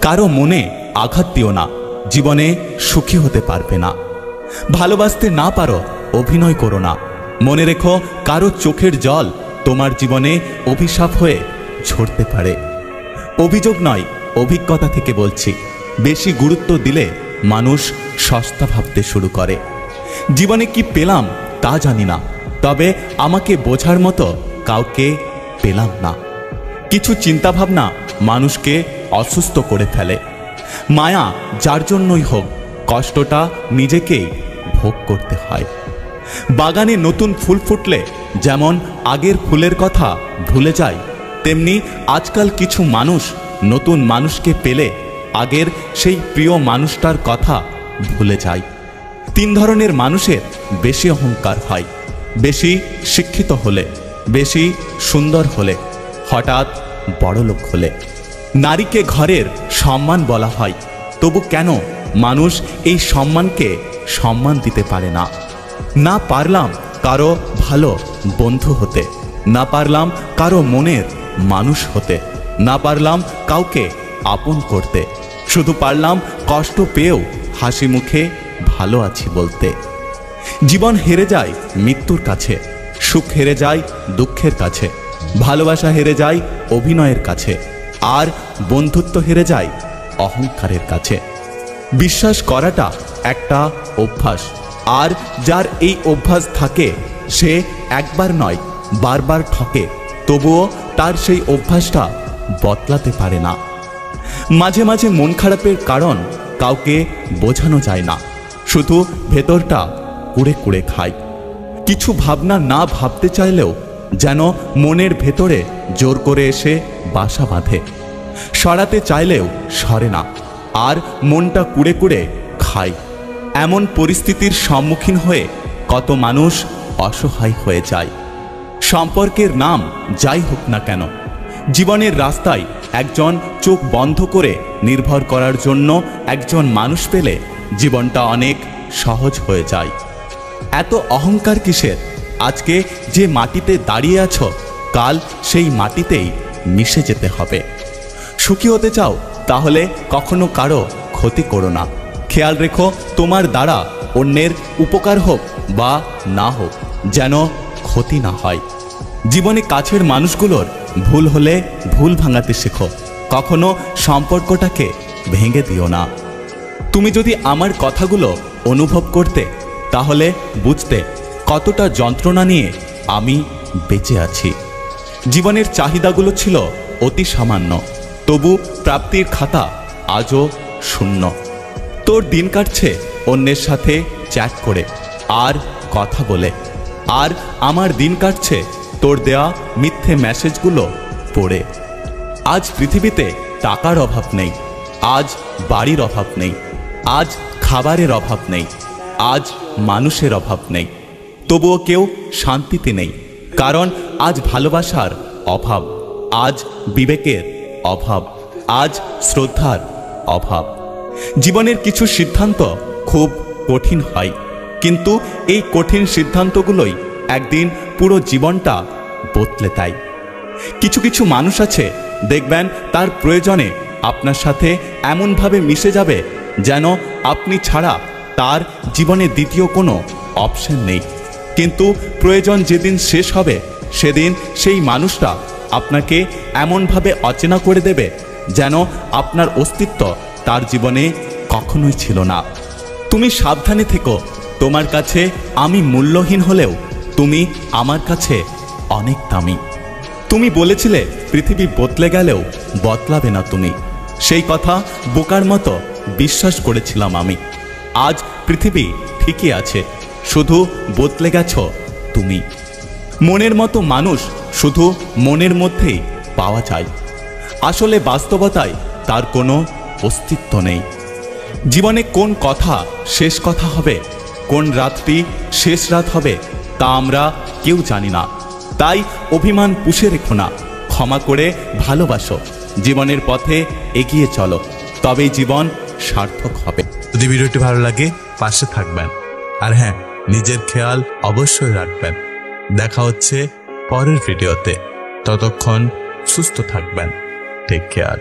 কারো মনে আঘাত দিও না, জীবনে সুখী হতে পারবে না। ভালোবাসতে না পারো, অভিনয় করো না। মনে রেখো, কারো চোখের জল তোমার জীবনে অভিশাপ হয়ে ঝরতে পারে। অভিযোগ নয়, অভিজ্ঞতা থেকে বলছি। বেশি গুরুত্ব দিলে মানুষ সস্তা ভাবতে শুরু করে। জীবনে কি পেলাম তা জানি না, তবে আমাকে বোঝার মতো কাউকে পেলাম না। কিছু চিন্তাভাবনা মানুষকে অসুস্থ করে ফেলে। মায়া যার জন্যই হোক, কষ্টটা নিজেকেই ভোগ করতে হয়। বাগানে নতুন ফুল ফুটলে যেমন আগের ফুলের কথা ভুলে যায়, তেমনি আজকাল কিছু মানুষ নতুন মানুষকে পেলে আগের সেই প্রিয় মানুষটার কথা ভুলে যায়। 3 ধরনের মানুষের বেশি অহংকার হয়: বেশি শিক্ষিত হলে, বেশি সুন্দর হলে, হঠাৎ বড়লোক হলে। নারীকে ঘরের সম্মান বলা হয়, তবু কেন মানুষ এই সম্মানকে সম্মান দিতে পারে না? না পারলাম কারো ভালো বন্ধু হতে, না পারলাম কারো মনের মানুষ হতে, না পারলাম কাউকে আপন করতে, শুধু পারলাম কষ্ট পেয়েও হাসি মুখে ভালো আছি বলতে। জীবন হেরে যায় মৃত্যুর কাছে, সুখ হেরে যায় দুঃখের কাছে, ভালোবাসা হেরে যায় অভিনয়ের কাছে, আর বন্ধুত্ব হেরে যায় অহংকারের কাছে। বিশ্বাস করাটা একটা অভ্যাস, আর যার এই অভ্যাস থাকে সে একবার নয় বারবার ঠকে, তবুও তার সেই অভ্যাসটা বদলাতে পারে না। মাঝে মাঝে মন খারাপের কারণ কাউকে বোঝানো যায় না, শুধু ভেতরটা কুড়ে কুড়ে খায়। কিছু ভাবনা না ভাবতে চাইলেও যেন মনের ভেতরে জোর করে এসে বাসা বাঁধে। সরাতে চাইলেও সরে না, আর মনটা কুড়ে কুড়ে খায়। এমন পরিস্থিতির সম্মুখীন হয়ে কত মানুষ অসহায় হয়ে যায়। সম্পর্কের নাম যাই হোক না কেন, জীবনের রাস্তায় একজন চোখ বন্ধ করে নির্ভর করার জন্য একজন মানুষ পেলে জীবনটা অনেক সহজ হয়ে যায়। এত অহংকার কিসের? আজকে যে মাটিতে দাঁড়িয়ে আছো, কাল সেই মাটিতেই মিশে যেতে হবে। সুখী হতে চাও তাহলে কখনো কারো ক্ষতি করো না। খেয়াল রেখো, তোমার দ্বারা অন্যের উপকার হোক বা না হোক, যেন ক্ষতি না হয়। জীবনে কাছের মানুষগুলোর ভুল হলে ভুল ভাঙাতে শেখো, কখনো সম্পর্কটাকে ভেঙে দিও না। তুমি যদি আমার কথাগুলো অনুভব করতে, তাহলে বুঝতে কতটা যন্ত্রণা নিয়ে আমি বেঁচে আছি। জীবনের চাহিদাগুলো ছিল অতি সামান্য, তবু প্রাপ্তির খাতা আজও শূন্য। তোর দিন কাটছে অন্যের সাথে চ্যাট করে আর কথা বলে, আর আমার দিন কাটছে তোর দেয়া মিথ্যে মেসেজগুলো পড়ে। আজ পৃথিবীতে টাকার অভাব নেই, আজ বাড়ির অভাব নেই, আজ খাবারের অভাব নেই, আজ মানুষের অভাব নেই, তবুও কেউ শান্তিতে নেই। কারণ আজ ভালোবাসার অভাব, আজ বিবেকের অভাব, আজ শ্রদ্ধার অভাব। জীবনের কিছু সিদ্ধান্ত খুব কঠিন হয়, কিন্তু এই কঠিন সিদ্ধান্তগুলোই একদিন পুরো জীবনটা বদলে দেয়। কিছু কিছু মানুষ আছে, দেখবেন তার প্রয়োজনে আপনার সাথে এমনভাবে মিশে যাবে যেন আপনি ছাড়া তার জীবনে দ্বিতীয় কোনো অপশন নেই। কিন্তু প্রয়োজন যেদিন শেষ হবে, সেদিন সেই মানুষটা আপনাকে এমনভাবে অচেনা করে দেবে যেন আপনার অস্তিত্ব তার জীবনে কখনোই ছিল না। তুমি সাবধানে থেকো, তোমার কাছে আমি মূল্যহীন হলেও তুমি আমার কাছে অনেক দামি। তুমি বলেছিলে পৃথিবী বদলে গেলেও বদলাবে না তুমি, সেই কথা বোকার মতো বিশ্বাস করেছিলাম আমি। আজ পৃথিবী ঠিকই আছে, শুধু বদলে গেছো তুমি। মনের মতো মানুষ শুধু মনের মধ্যেই পাওয়া যায়, আসলে বাস্তবতায় তার কোনো অস্তিত্ব নেই। জীবনে কোন কথা শেষ কথা হবে, কোন রাতটি শেষ রাত হবে, তা আমরা কেউ জানি না। তাই অভিমান পুষে রেখো না, ক্ষমা করে ভালোবাসো, জীবনের পথে এগিয়ে চলো, তবেই জীবন সার্থক হবে। যদি ভিডিওটি ভালো লাগে পাশে থাকবেন, আর হ্যাঁ, নিজের খেয়াল অবশ্যই রাখবেন। দেখা হচ্ছে পরের ভিডিওতে, ততক্ষণ সুস্থ থাকবেন। Take care.